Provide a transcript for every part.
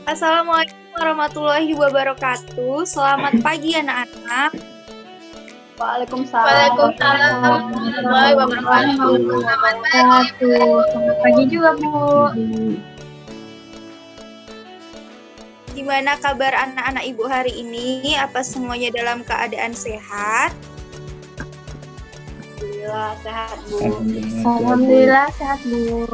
Assalamualaikum warahmatullahi wabarakatuh. Selamat pagi anak-anak. Waalaikumsalam warahmatullahi wabarakatuh. Selamat pagi juga, Bu. Gimana kabar anak-anak Ibu hari ini? Apa semuanya dalam keadaan sehat? Alhamdulillah sehat, Bu. Alhamdulillah sehat, Bu.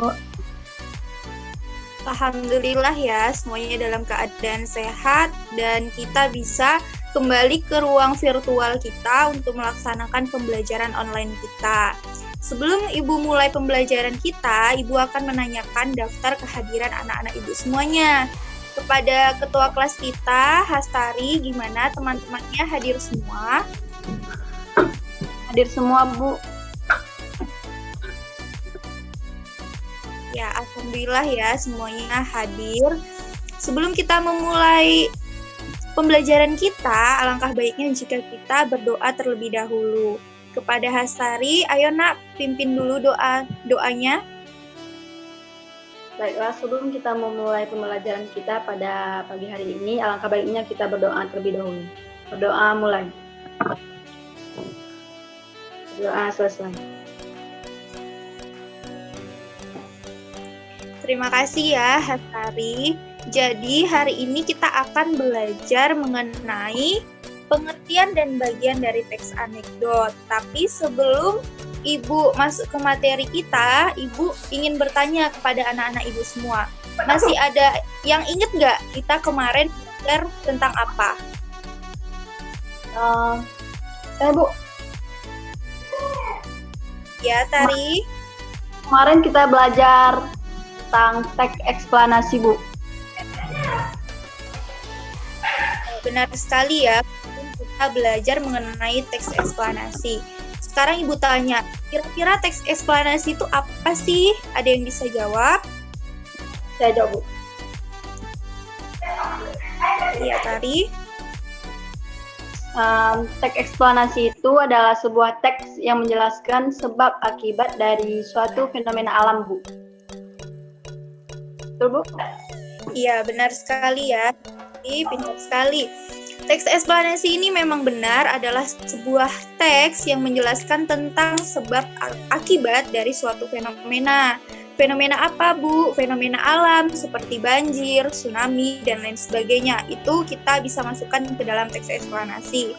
Alhamdulillah ya, semuanya dalam keadaan sehat dan kita bisa kembali ke ruang virtual kita untuk melaksanakan pembelajaran online kita. Sebelum Ibu mulai pembelajaran kita, Ibu akan menanyakan daftar kehadiran anak-anak Ibu semuanya. Kepada ketua kelas kita, Hastari, gimana teman-temannya hadir semua? Hadir semua, Bu. Ya, alhamdulillah ya semuanya hadir. Sebelum kita memulai pembelajaran kita, alangkah baiknya jika kita berdoa terlebih dahulu. Kepada Hastari, ayo nak, pimpin dulu doanya. Baiklah, sebelum kita memulai pembelajaran kita pada pagi hari ini, alangkah baiknya kita berdoa terlebih dahulu. Berdoa mulai. Berdoa selesai. Terima kasih ya, Hastari. Jadi, hari ini kita akan belajar mengenai pengertian dan bagian dari teks anekdot. Tapi sebelum Ibu masuk ke materi kita, Ibu ingin bertanya kepada anak-anak Ibu semua. Masih ada yang ingat nggak kita kemarin belajar tentang apa? Bu. Ya, Tari. Kemarin kita belajar tentang teks eksplanasi, Bu. Benar sekali ya, kita belajar mengenai teks eksplanasi. Sekarang Ibu tanya, kira-kira teks eksplanasi itu apa sih? Ada yang bisa jawab? Saya jawab, Bu. Iya, Tari. Teks eksplanasi itu adalah sebuah teks yang menjelaskan sebab akibat dari suatu fenomena alam, Bu. Betul, Bu? Iya, benar sekali ya. Pintar sekali. Teks eksplanasi ini memang benar adalah sebuah teks yang menjelaskan tentang sebab akibat dari suatu fenomena. Fenomena apa, Bu? Fenomena alam seperti banjir, tsunami, dan lain sebagainya. Itu kita bisa masukkan ke dalam teks eksplanasi.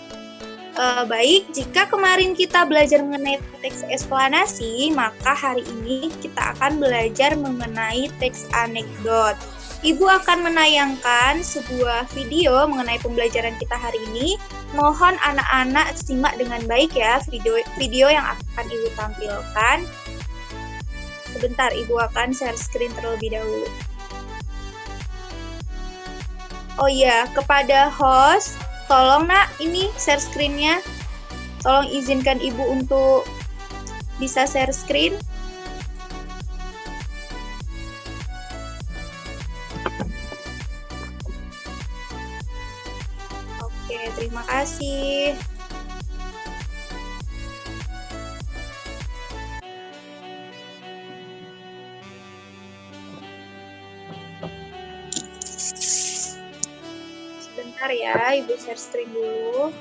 Baik, jika kemarin kita belajar mengenai teks eksplanasi, maka hari ini kita akan belajar mengenai teks anekdot. Ibu akan menayangkan sebuah video mengenai pembelajaran kita hari ini. Mohon anak-anak simak dengan baik ya video yang akan Ibu tampilkan. Sebentar, Ibu akan share screen terlebih dahulu. Oh iya, kepada host, tolong nak, ini share screen-nya. Tolong izinkan Ibu untuk bisa share screen. Oke, terima kasih. Sebentar ya, Ibu share screen dulu.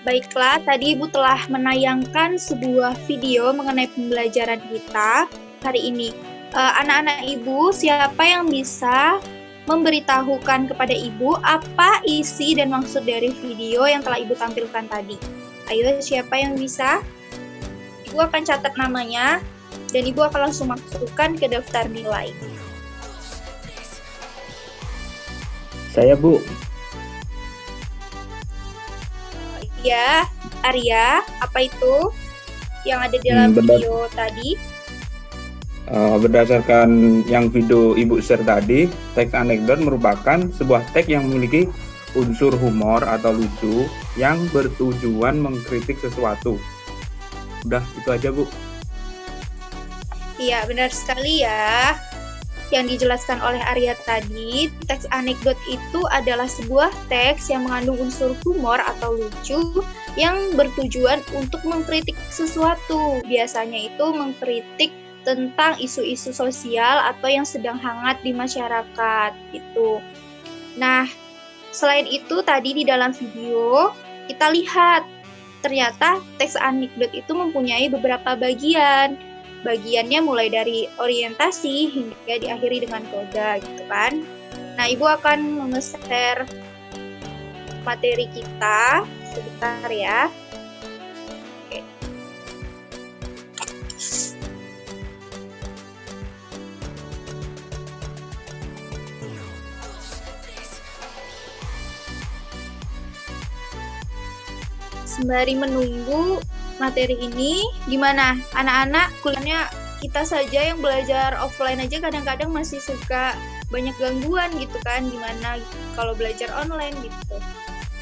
Baiklah, tadi Ibu telah menayangkan sebuah video mengenai pembelajaran kita hari ini. Anak-anak Ibu, siapa yang bisa memberitahukan kepada Ibu apa isi dan maksud dari video yang telah Ibu tampilkan tadi? Ayo, siapa yang bisa? Ibu akan catat namanya dan Ibu akan langsung masukkan ke daftar nilai. Saya, Bu. Ya, Arya, apa itu yang ada di dalam video tadi? Berdasarkan yang video Ibu share tadi, teks anekdot merupakan sebuah teks yang memiliki unsur humor atau lucu yang bertujuan mengkritik sesuatu. Udah, itu aja, Bu. Iya, benar sekali ya. Yang dijelaskan oleh Arya tadi, teks anekdot itu adalah sebuah teks yang mengandung unsur humor atau lucu yang bertujuan untuk mengkritik sesuatu. Biasanya itu mengkritik tentang isu-isu sosial atau yang sedang hangat di masyarakat gitu. Nah, selain itu tadi di dalam video kita lihat ternyata teks anekdot itu mempunyai beberapa bagian. Bagiannya mulai dari orientasi hingga diakhiri dengan koda gitu kan. Nah, Ibu akan nge-share materi kita sebentar ya. Oke. Sembari menunggu materi ini, gimana anak-anak kuliahnya? Kita saja yang belajar offline aja kadang-kadang masih suka banyak gangguan gitu kan, gimana kalau belajar online gitu.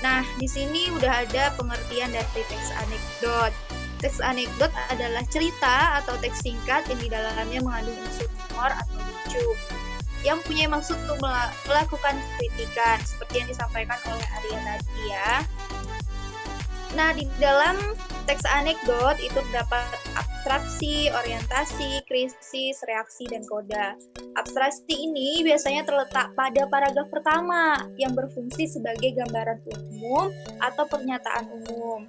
Nah, di sini udah ada pengertian dari teks anekdot. Teks anekdot adalah cerita atau teks singkat yang di dalamnya mengandung unsur humor atau lucu yang punya maksud untuk melakukan kritikan seperti yang disampaikan oleh Arya tadi ya. Nah, di dalam teks anekdot itu terdapat abstraksi, orientasi, krisis, reaksi, dan koda. Abstraksi ini biasanya terletak pada paragraf pertama yang berfungsi sebagai gambaran umum atau pernyataan umum.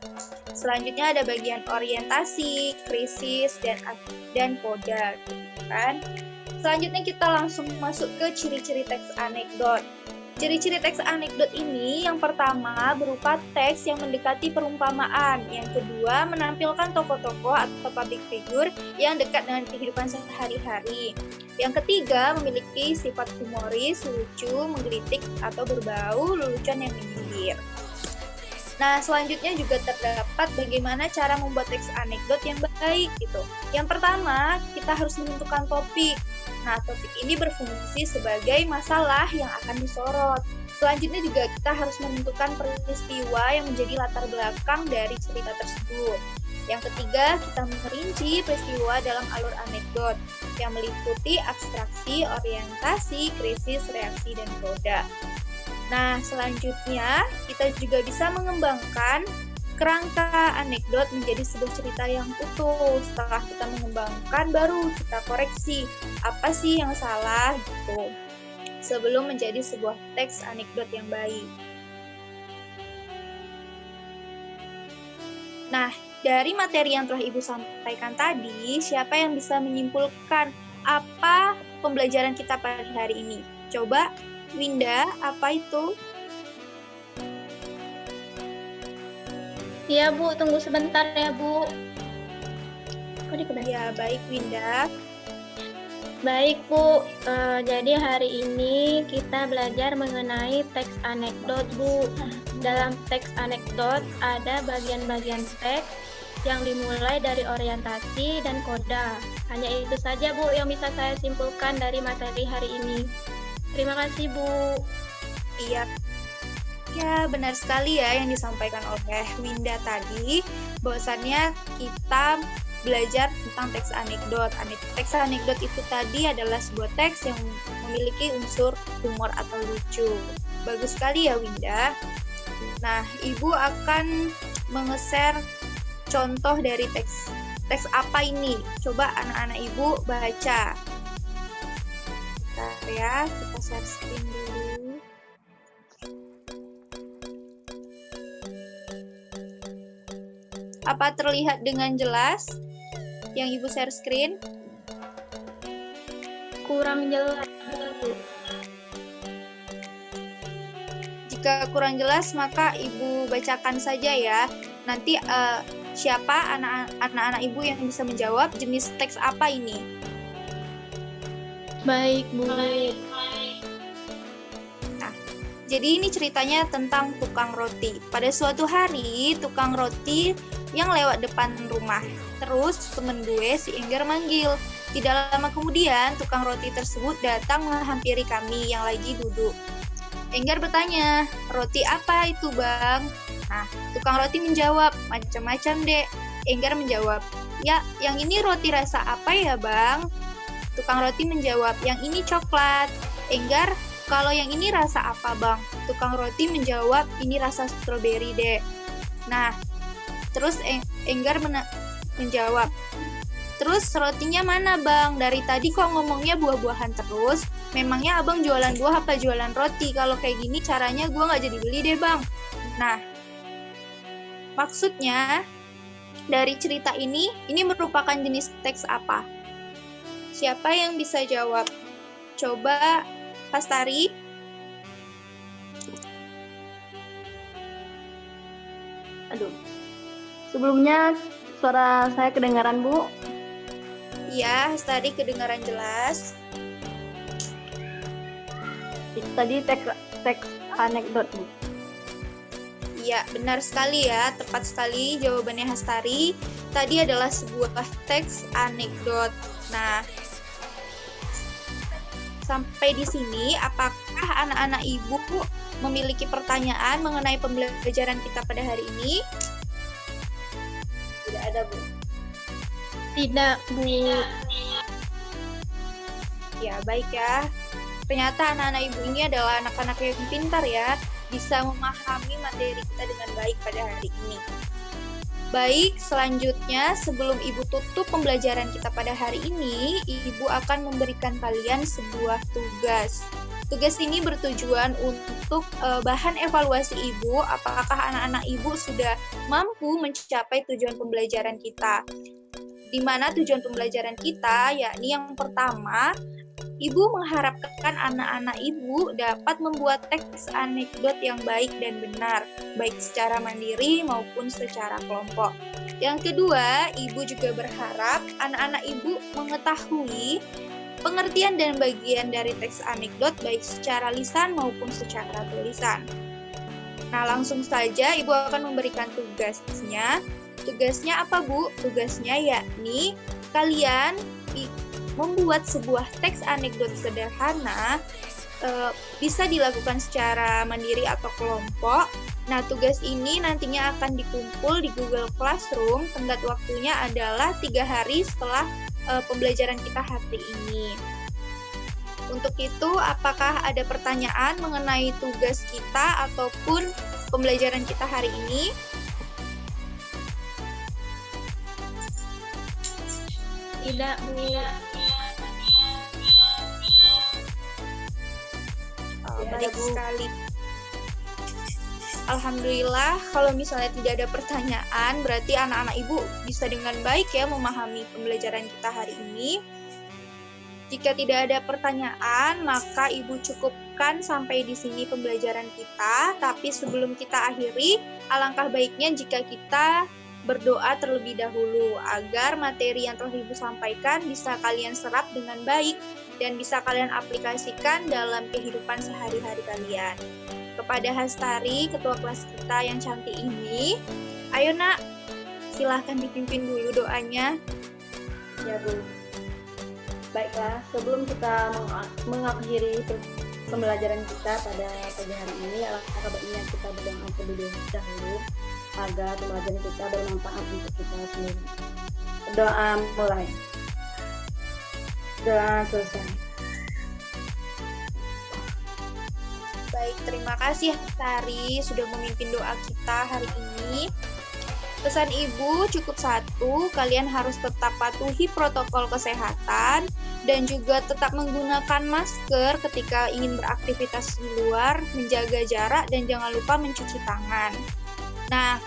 Selanjutnya ada bagian orientasi, krisis, dan koda. Kan? Selanjutnya kita langsung masuk ke ciri-ciri teks anekdot. Ciri-ciri teks anekdot ini yang pertama berupa teks yang mendekati perumpamaan, yang kedua menampilkan tokoh-tokoh atau public figure yang dekat dengan kehidupan sehari-hari, yang ketiga memiliki sifat humoris, lucu, menggelitik atau berbau lelucon yang menyindir. Nah, selanjutnya juga terdapat bagaimana cara membuat teks anekdot yang baik gitu. Yang pertama, kita harus menentukan topik. Nah, topik ini berfungsi sebagai masalah yang akan disorot. Selanjutnya juga kita harus menentukan peristiwa yang menjadi latar belakang dari cerita tersebut. Yang ketiga, kita merinci peristiwa dalam alur anekdot yang meliputi abstraksi, orientasi, krisis, reaksi, dan koda. Nah, selanjutnya kita juga bisa mengembangkan kerangka anekdot menjadi sebuah cerita yang utuh. Setelah kita mengembangkan, baru kita koreksi apa sih yang salah gitu sebelum menjadi sebuah teks anekdot yang baik. Nah, dari materi yang telah Ibu sampaikan tadi, siapa yang bisa menyimpulkan apa pembelajaran kita pada hari ini? Coba, Winda, apa itu? Iya, Bu. Tunggu sebentar ya, Bu. Ya, baik, Winda. Baik, Bu. Jadi hari ini kita belajar mengenai teks anekdot, Bu. Dalam teks anekdot ada bagian-bagian teks yang dimulai dari orientasi dan koda. Hanya itu saja, Bu, yang bisa saya simpulkan dari materi hari ini. Terima kasih, Bu. Iya. Ya, benar sekali ya yang disampaikan oleh Winda tadi, bahwasannya kita belajar tentang teks anekdot. Teks anekdot itu tadi adalah sebuah teks yang memiliki unsur humor atau lucu. Bagus sekali ya, Winda. Nah, Ibu akan menge-share contoh dari teks apa ini. Coba anak-anak Ibu baca. Bentar ya, kita share screen dulu. Apa terlihat dengan jelas yang Ibu share screen? Kurang jelas, Bu. Jika kurang jelas, maka Ibu bacakan saja ya. Nanti siapa anak-anak Ibu yang bisa menjawab jenis teks apa ini? Baik, Bu. Jadi ini ceritanya tentang tukang roti. Pada suatu hari, tukang roti yang lewat depan rumah. Terus temen gue si Enggar manggil. Tidak lama kemudian, tukang roti tersebut datang menghampiri kami yang lagi duduk. Enggar bertanya, roti apa itu bang? Nah, tukang roti menjawab, macam-macam dek. Enggar menjawab, ya yang ini roti rasa apa ya bang? Tukang roti menjawab, yang ini coklat. Enggar, kalau yang ini rasa apa bang? Tukang roti menjawab, ini rasa stroberi dek. Nah, terus Enggar menjawab, terus rotinya mana bang? Dari tadi kok ngomongnya buah-buahan terus? Memangnya abang jualan buah apa jualan roti? Kalau kayak gini caranya gue nggak jadi beli deh bang. Nah, maksudnya dari cerita ini merupakan jenis teks apa? Siapa yang bisa jawab? Coba Pastari. Aduh. Sebelumnya suara saya kedengaran, Bu? Iya, Pastari kedengaran jelas. Itu tadi teks anekdot, Bu. Iya, benar sekali ya, tepat sekali jawabannya Hastari. Tadi adalah sebuah teks anekdot. Nah, sampai di sini, apakah anak-anak Ibu memiliki pertanyaan mengenai pembelajaran kita pada hari ini? Tidak ada, Bu. Tidak, Bu. Ya, baik ya. Ternyata anak-anak Ibu ini adalah anak-anak yang pintar ya, bisa memahami materi kita dengan baik pada hari ini. Baik, selanjutnya sebelum Ibu tutup pembelajaran kita pada hari ini, Ibu akan memberikan kalian sebuah tugas. Tugas ini bertujuan untuk bahan evaluasi Ibu, apakah anak-anak Ibu sudah mampu mencapai tujuan pembelajaran kita. Di mana tujuan pembelajaran kita, yakni yang pertama, Ibu mengharapkan anak-anak Ibu dapat membuat teks anekdot yang baik dan benar, baik secara mandiri maupun secara kelompok. Yang kedua, Ibu juga berharap anak-anak Ibu mengetahui pengertian dan bagian dari teks anekdot baik secara lisan maupun secara tulisan. Nah, langsung saja Ibu akan memberikan tugasnya. Tugasnya apa, Bu? Tugasnya yakni kalian membuat sebuah teks anekdot sederhana, bisa dilakukan secara mandiri atau kelompok. Nah, tugas ini nantinya akan dikumpul di Google Classroom. Tenggat waktunya adalah 3 hari setelah pembelajaran kita hari ini. Untuk itu, apakah ada pertanyaan mengenai tugas kita ataupun pembelajaran kita hari ini? Tidak, Bu. Baik sekali. Alhamdulillah, kalau misalnya tidak ada pertanyaan, berarti anak-anak Ibu bisa dengan baik ya memahami pembelajaran kita hari ini. Jika tidak ada pertanyaan, maka Ibu cukupkan sampai di sini pembelajaran kita. Tapi sebelum kita akhiri, alangkah baiknya jika kita berdoa terlebih dahulu agar materi yang telah Ibu sampaikan bisa kalian serap dengan baik dan bisa kalian aplikasikan dalam kehidupan sehari-hari kalian. Kepada Hastari, ketua kelas kita yang cantik ini, ayo nak, silahkan dipimpin dulu doanya. Ya, Bu. Baiklah, sebelum kita mengakhiri pembelajaran kita pada pagi hari ini, alangkah baiknya kita berdoa terlebih dahulu agar pembelajaran kita bermanfaat untuk kita sendiri. Doa mulai. Doa selesai. Baik, terima kasih Hastari sudah memimpin doa kita hari ini. Pesan Ibu cukup satu, kalian harus tetap patuhi protokol kesehatan dan juga tetap menggunakan masker ketika ingin beraktivitas di luar, menjaga jarak dan jangan lupa mencuci tangan. Nah,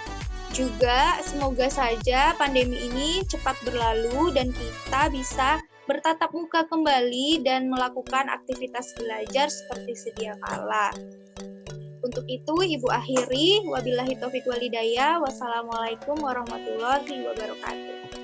juga semoga saja pandemi ini cepat berlalu dan kita bisa bertatap muka kembali dan melakukan aktivitas belajar seperti sedia kala. Untuk itu, Ibu akhiri. Wabillahi taufiq walhidayah. Wassalamualaikum warahmatullahi wabarakatuh.